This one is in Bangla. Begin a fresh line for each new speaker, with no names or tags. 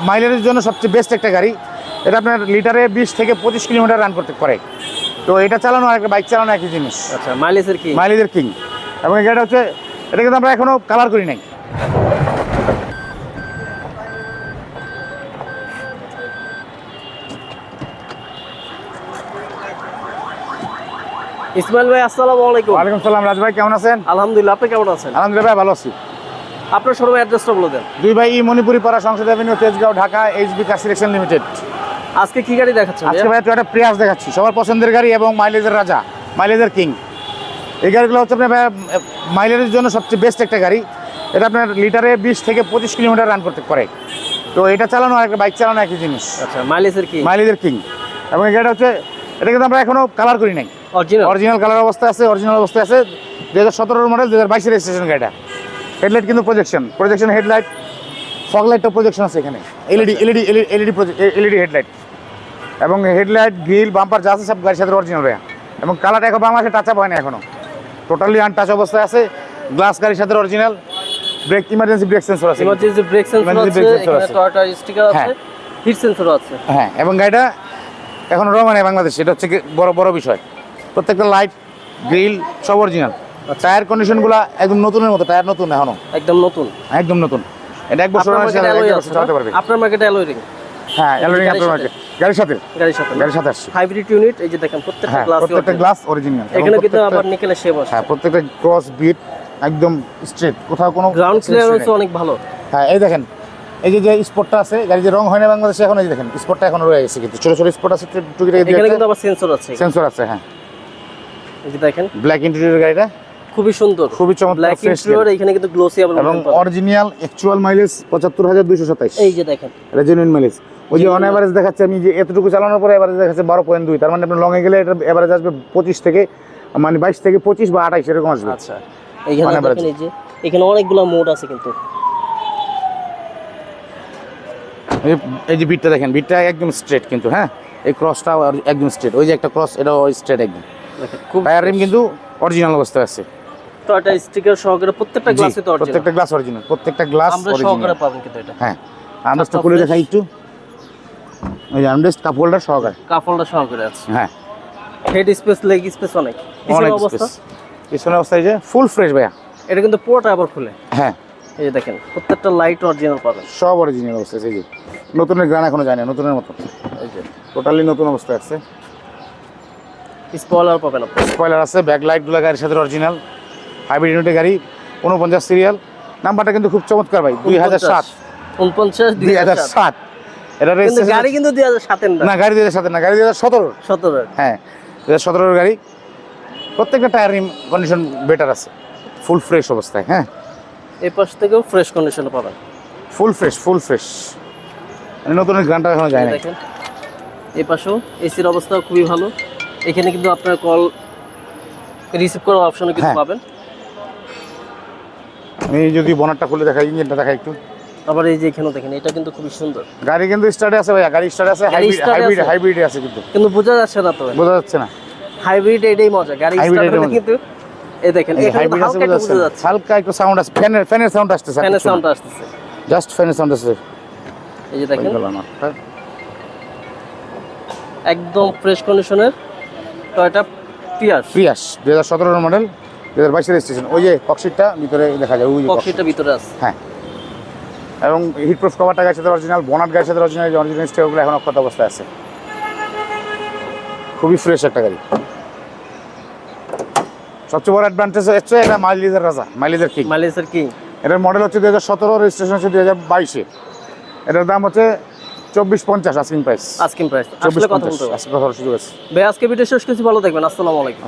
মাইলেজের জন্য সবচেয়ে বেস্ট একটা গাড়ি। এটা আপনার লিটারে 20 থেকে 25 কিলোমিটার রান করতে পারে। তো এটা চালানো আর একটা বাইক চালানো একই জিনিস।
আচ্ছা, মাইলেজের কিং।
এবং এই গাড়িটা হচ্ছে, এটা কিন্তু আমরা এখনো কালার করি নাই।
ইসমাইল ভাই, আসসালামু আলাইকুম।
ওয়ালাইকুম সালাম। রাজ ভাই কেমন আছেন?
আলহামদুলিল্লাহ, আপনি কেমন আছেন?
আলহামদুলিল্লাহ ভাই, ভালো আছি।
আপনার শোরুমের অ্যাড্রেসটা বলে দেন।
2 বাই ই মণিপুরি পাড়া, সংসদ avenue, Tejgaon, Dhaka, HB car selection limited.
আজকে কি গাড়ি দেখাচ্ছেন?
আজকে ভাই টয়োটা প্রিয়াস দেখাচ্ছি, সবার পছন্দের গাড়ি এবং মাইলেজের রাজা, মাইলেজের কিং। এই গাড়িগুলো হচ্ছে আপনার মাইলেজের জন্য সবচেয়ে বেস্ট একটা গাড়ি। এটা আপনার লিটারে 20 থেকে 25 কিলোমিটার রান করতে পারে। তো এটা চালানো আর একটা বাইক চালানো একই জিনিস।
আচ্ছা, মাইলেজের কিং।
এবং এই গাড়িটা হচ্ছে, এটা কিন্তু আমরা এখনো কালার করি নাই। অরিজিনাল কালার অবস্থায় আছে, অরিজিনাল অবস্থায় আছে। 2017 মডেল, 2022 রেজিস্ট্রেশন গাড়িটা। হেডলাইট কিন্তু প্রজেকশন হেডলাইট, ফগ লাইটটা প্রজেকশন আছে এখানে। এলইডি হেডলাইট এবং হেডলাইট, গ্রিল, বাম্পার যা আছে সব গাড়ির সাথে অরিজিনাল ভাইয়া। এবং কালারটা এখন বাংলাদেশে টাচ আপ হয় না এখনো, টোটালি আনটাচ অবস্থায় আছে। গ্লাস গাড়ির সাথে original. Brake, emergency brake sensor আছে,
টয়োটা স্টিকার আছে, হিট সেন্সর আছে।
হ্যাঁ, এবং গাড়িটা এখন র মানে বাংলাদেশে, এটা হচ্ছে বড় বিষয়। প্রত্যেকটা লাইট, গ্রিল সব অরিজিনাল। টায়ার কন্ডিশনগুলো একদম নতুনের মতো, টায়ার নতুন এখনো,
একদম নতুন।
এটা এক বছর চালাতে পারবে।
আপনার মার্কেটে অ্যালয় রিং?
হ্যাঁ, অ্যালয় রিং আপনার মার্কেট গাড়ির সাথে আসছে।
হাইব্রিড ইউনিট, এই যে দেখেন
প্রত্যেকটা গ্লাস অরিজিনাল।
এখানে কিন্তু আবার নিকেলের শেপ আছে।
হ্যাঁ, প্রত্যেকটা ক্রস বিট একদম স্ট্রেট, কোথাও কোনো
গ্রাউন্ড ক্লিয়ারেন্স অনেক ভালো।
হ্যাঁ, এই দেখেন, এই যে স্পটটা আছে, গাড়ি যে রং হয় না বাংলাদেশে এখন, এই যে দেখেন স্পটটা এখন রয়ে গেছে, কিন্তু ছোট স্পট আছে টুকিটাকি।
এখানে কিন্তু আবার সেন্সর আছে।
হ্যাঁ,
এই যে দেখেন
ব্ল্যাক ইন্টেরিয়র গাড়িটা
খুবই সুন্দর,
খুবই চমৎকার
ব্ল্যাক ইন্টেরিয়র। এখানে কিন্তু গ্লোসি
এবং অরিজিনাল অ্যাকচুয়াল মাইলেজ 75,227।
এই যে দেখেন,
এটা জেনুইন মাইলেজ। ওই যে অন এভারেজ দেখাচ্ছে, আমি যে এতটুকু চালানোর পরে এভারেজ দেখাচ্ছে 12.2। তার মানে আপনি লং এ গেলে এটা এভারেজ আসবে 25 থেকে, মানে 22 থেকে 25 বা 28 এরকম আসবে।
আচ্ছা, এইখানে দেখেন, এই যে এখানে অনেকগুলো মোড আছে কিন্তু।
এই যে বিটটা দেখেন, বিটটা একদম স্ট্রেট কিন্তু। হ্যাঁ, এই ক্রসটা একদম স্ট্রেট। ওই যে একটা ক্রস, এটাও স্ট্রেট একদম। টায়ার রিম কিন্তু অরিজিনাল অবস্থায় আছে,
টয়োটা স্টিকার সহকারে। প্রত্যেকটা গ্লাসে তো অরিজিনাল,
প্রত্যেকটা গ্লাস অরিজিনাল, প্রত্যেকটা গ্লাস
আমরা সহকারে পাবেন কিন্তু এটা।
হ্যাঁ, আর্মরেস্টটা খুলে দেখাই একটু। এই যে আর্মরেস্ট কাপ হোল্ডার
সহকারে আছে।
হ্যাঁ,
হেড স্পেস, লেগ স্পেস অনেক। পিছনের অবস্থা,
পিছনের অবস্থায় যে ফুল ফ্রেশ ভাইয়া।
এটা কিন্তু পুরোটা আবার খুলে।
হ্যাঁ,
এই যে দেখেন, প্রত্যেকটা লাইট অরিজিনাল পাবেন,
সব অরিজিনাল অবস্থায়। এই যে নতুনের গ্রান এখনো যায় না, নতুনের মতো। এই যে টোটালি নতুন অবস্থায় আছে।
স্পয়লার পাবেন আপনি,
স্পয়লার আছে, ব্যাক লাইটগুলো গাড়ির সাথে অরিজিনাল। হাইব্রিড ইউনিটের গাড়ি, 49 সিরিয়াল। নাম্বারটা কিন্তু খুব চমৎকার ভাই, 2007।
49
এটা
গাড়ি কিন্তু 2007
না, গাড়ি 2007 না, গাড়ি 2017। হ্যাঁ, 2017 গাড়ি। প্রত্যেকটা টায়ার রিম কন্ডিশন বেটার আছে, ফুল ফ্রেশ অবস্থায়। হ্যাঁ,
এই পাশ থেকেও ফ্রেশ কন্ডিশনে পাবেন,
ফুল ফ্রেশ। মানে নতুনের গ্রানটা এখনো যায় না।
দেখেন এই পাশেও এসির অবস্থা খুবই ভালো। এখানে কিন্তু আপনার কল রিসিভ করার অপশনও কিন্তু পাবেন।
আমি যদি বনারটা খুলে দেখাই, ইঞ্জিনটা দেখাই একটু।
আবার এই যে এখানেও দেখেন, এটা কিন্তু খুবই সুন্দর।
গাড়ি কিন্তু স্টার্টে আছে ভাইয়া, গাড়ি স্টার্টে আছে। হাইব্রিড আছে
কিন্তু বোঝা যাচ্ছে না, তো
বোঝা যাচ্ছে না।
হাইব্রিড এটাই মজা, গাড়ি স্টার্ট হলে কিন্তু এই দেখেন এখানে হালকা একটু বোঝা যাচ্ছে,
হালকা একটু সাউন্ড আছে, ফ্যানের সাউন্ড আসতেছে, জাস্ট ফ্যানের সাউন্ড আসছে।
এই যে দেখেন একদম ফ্রেশ কন্ডিশনের টয়োটা প্রিয়াস
2017 মডেল, 2022 রেজিস্ট্রেশন। ওই যে ককশিটটা ভিতরে দেখা যায়, ওই যে
ককশিটটা ভিতরে আছে।
হ্যাঁ, এবং হিট প্রুফ কভারটা গাড়ির সাথে অরিজিনাল, বোনাট গাড়ির সাথে অরিজিনাল স্টেপগুলো এখন অক্ষত অবস্থায় আছে। খুবই ফ্রেশ একটা গাড়ি। সবচেয়ে বড় অ্যাডভান্টেজ হচ্ছে এটা মাইলেজের রাজা, মাইলেজের কিং। এটার মডেল হচ্ছে 2017, রেজিস্ট্রেশন হচ্ছে 2022। এটার দাম হচ্ছে 2450 আস্কিং প্রাইস।
আসলে কথা বলতে হবে,
সুযোগ আছে
ভাই। আজকে ভিডিও শেষ করছি, ভালো থাকবেন। আসসালামু আলাইকুম।